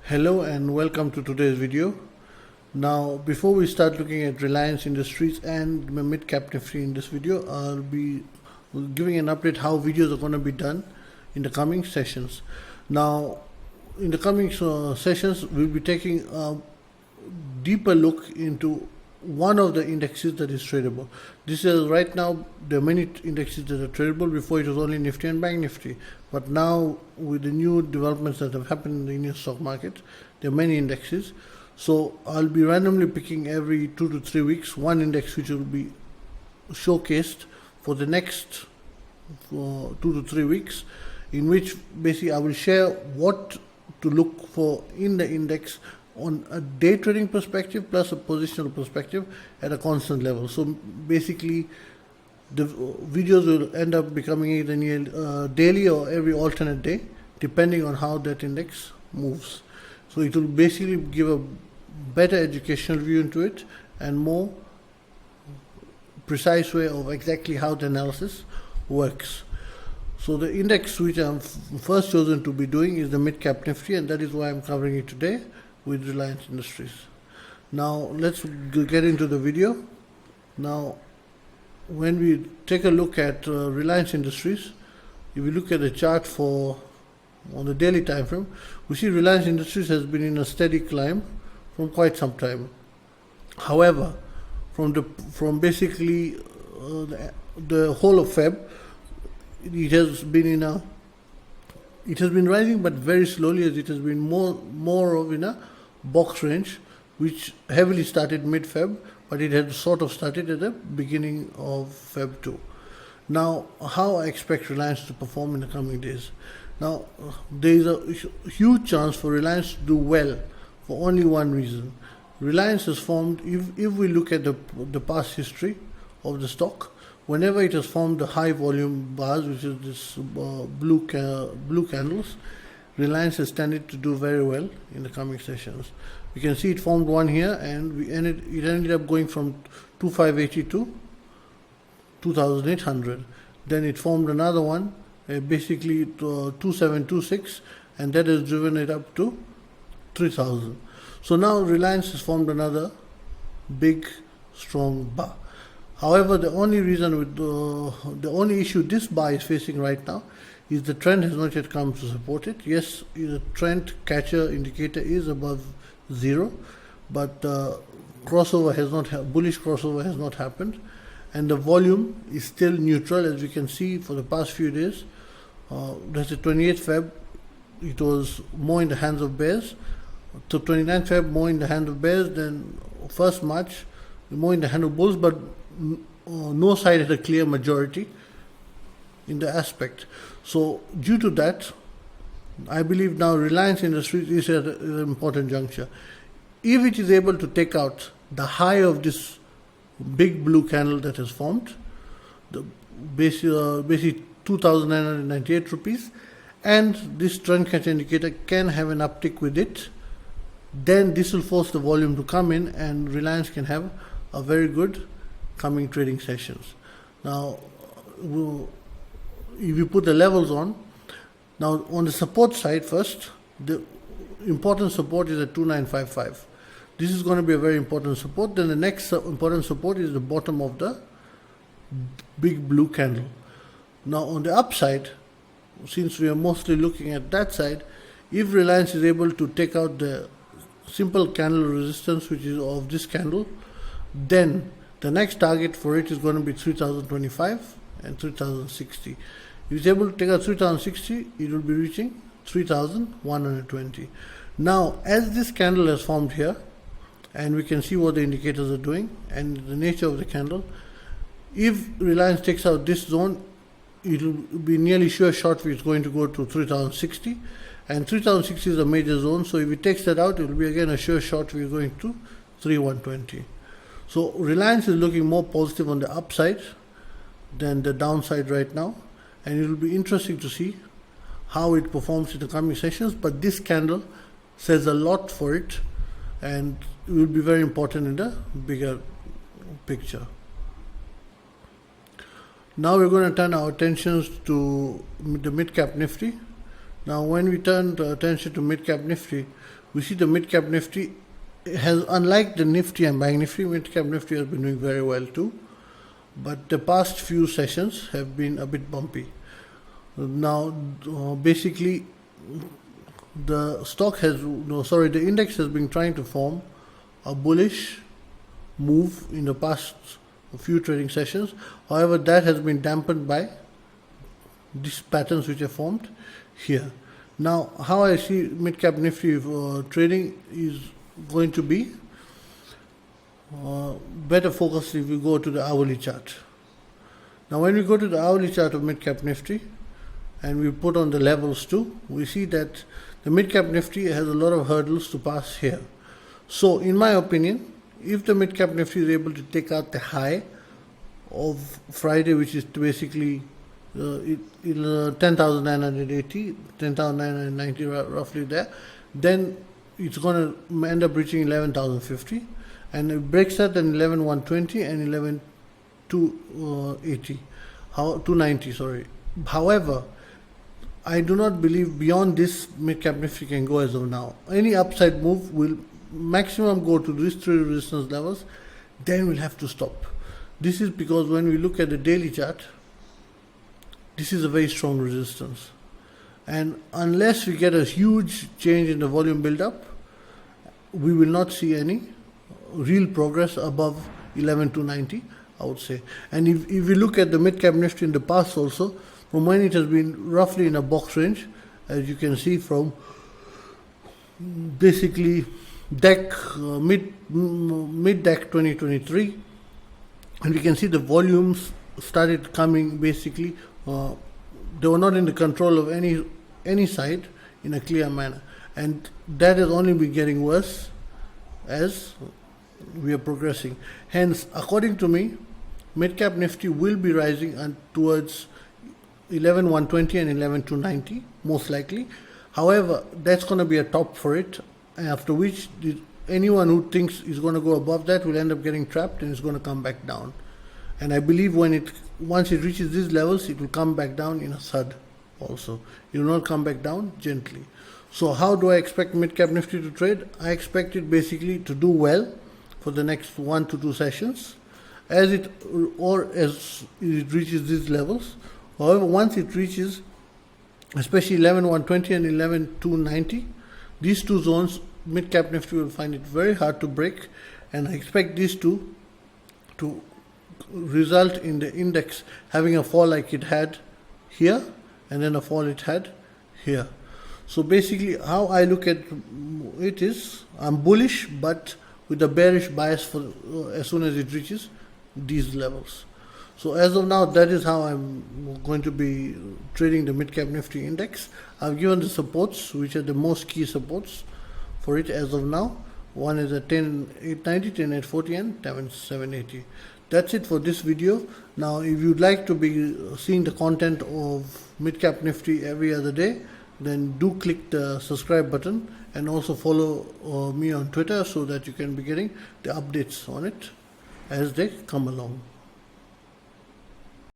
Hello and welcome to today's video. Now, before we start looking at Reliance Industries and Midcap Nifty in this video, I'll be giving an update how videos are going to be done in the coming sessions. Now, in the coming sessions, we'll be taking a deeper look into one of the indexes that is tradable. This is right now, there are many indexes that are tradable. Before it was only Nifty and Bank Nifty, but now with the new developments that have happened in the Indian stock market, there are many indexes. So I'll be randomly picking every 2 to 3 weeks one index which will be showcased for the next 2 to 3 weeks, in which basically I will share what to look for in the index on a day trading perspective plus a positional perspective at a constant level. So basically the videos will end up becoming either daily or every alternate day, depending on how that index moves. So it will basically give a better educational view into it and more precise way of exactly how the analysis works. So the index which I'm first chosen to be doing is the Midcap Nifty, and that is why I'm covering it today with Reliance Industries. Now let's get into the video. Now when we take a look at Reliance Industries, if we look at the chart for on the daily time frame, we see Reliance Industries has been in a steady climb from quite some time. However, from basically the whole of Feb, it has been rising, but very slowly, as it has been more of in a box range, which heavily started mid-Feb, but it had sort of started at the beginning of Feb too. Now, how I expect Reliance to perform in the coming days? Now, there is a huge chance for Reliance to do well for only one reason. Reliance has formed, if we look at the past history of the stock, whenever it has formed the high volume bars, which is this blue candles, Reliance has tended to do very well in the coming sessions. We can see it formed one here, and it ended up going from 2580 to 2800. Then it formed another one, basically 2726, and that has driven it up to 3000. So now Reliance has formed another big strong bar. However, the only issue this bar is facing right now is the trend has not yet come to support it. Yes, the trend catcher indicator is above 0, but bullish crossover has not happened, and the volume is still neutral, as we can see for the past few days. That's the 28th Feb, it was more in the hands of bears. So 29th Feb, more in the hands of bears. Then 1st March, more in the hand of bulls, but no side had a clear majority in the aspect. So due to that, I believe now Reliance Industries is at an important juncture. If it is able to take out the high of this big blue candle that has formed, the basically 2,998 rupees, and this trend catch indicator can have an uptick with it, then this will force the volume to come in, and Reliance can have a very good coming trading sessions. Now, if you put the levels on, now on the support side first, the important support is at 2955. This is going to be a very important support. Then the next important support is the bottom of the big blue candle. Now on the upside, since we are mostly looking at that side, if Reliance is able to take out the simple candle resistance, which is of this candle, then the next target for it is going to be 3025 and 3060. If it's able to take out 3060, it will be reaching 3120. Now, as this candle has formed here, and we can see what the indicators are doing and the nature of the candle, if Reliance takes out this zone, it will be nearly sure short it's going to go to 3060, and 3060 is a major zone. So if it takes that out, it will be again a sure short we're going to 3120. So Reliance is looking more positive on the upside than the downside right now, and it will be interesting to see how it performs in the coming sessions. But this candle says a lot for it, and it will be very important in the bigger picture. Now we're going to turn our attentions to the Midcap Nifty. Now when we turn attention to Midcap Nifty, we see the Midcap Nifty has, unlike the Nifty and Bank Nifty, Midcap Nifty has been doing very well too. But the past few sessions have been a bit bumpy. Now basically the index has been trying to form a bullish move in the past few trading sessions. However, that has been dampened by these patterns which are formed here. Now, how I see Midcap Nifty trading is going to be better focused if we go to the hourly chart. Now, when we go to the hourly chart of Midcap Nifty and we put on the levels too, we see that the Midcap Nifty has a lot of hurdles to pass here. So, in my opinion, if the Midcap Nifty is able to take out the high of Friday, which is basically 10,980, 10,990 roughly there, then it's going to end up reaching 11,050, and it breaks that then 11,120 and 11,290. Sorry. However, I do not believe beyond this Midcap Nifty can go as of now. Any upside move will maximum go to these three resistance levels, then we'll have to stop. This is because when we look at the daily chart, this is a very strong resistance, and unless we get a huge change in the volume build up, we will not see any real progress above 11,290, I would say. And if we look at the Midcap Nifty in the past also, from when it has been roughly in a box range, as you can see from basically mid deck 2023, and we can see the volumes started coming basically. They were not in the control of any side in a clear manner, and that has only been getting worse as we are progressing. Hence, according to me, Midcap Nifty will be rising towards 11,120 and 11,290 most likely. However, that's going to be a top for it, after which anyone who thinks is going to go above that will end up getting trapped and is going to come back down. And I believe once it reaches these levels, it will come back down in a thud also. It will not come back down gently. So how do I expect Midcap Nifty to trade? I expect it basically to do well for the next 1 to 2 sessions as it reaches these levels. However, once it reaches especially 11,120 and 11,290, these two zones, Midcap Nifty will find it very hard to break, and I expect these two to result in the index having a fall like it had here and then a fall it had here. So basically how I look at it is, I'm bullish but with a bearish bias for as soon as it reaches these levels. So as of now, that is how I'm going to be trading the Midcap Nifty index. I've given the supports, which are the most key supports for it as of now. One is at 10,890, 10,840 and 10,780. That's it for this video. Now, if you'd like to be seeing the content of Midcap Nifty every other day, then do click the subscribe button and also follow me on Twitter so that you can be getting the updates on it as they come along.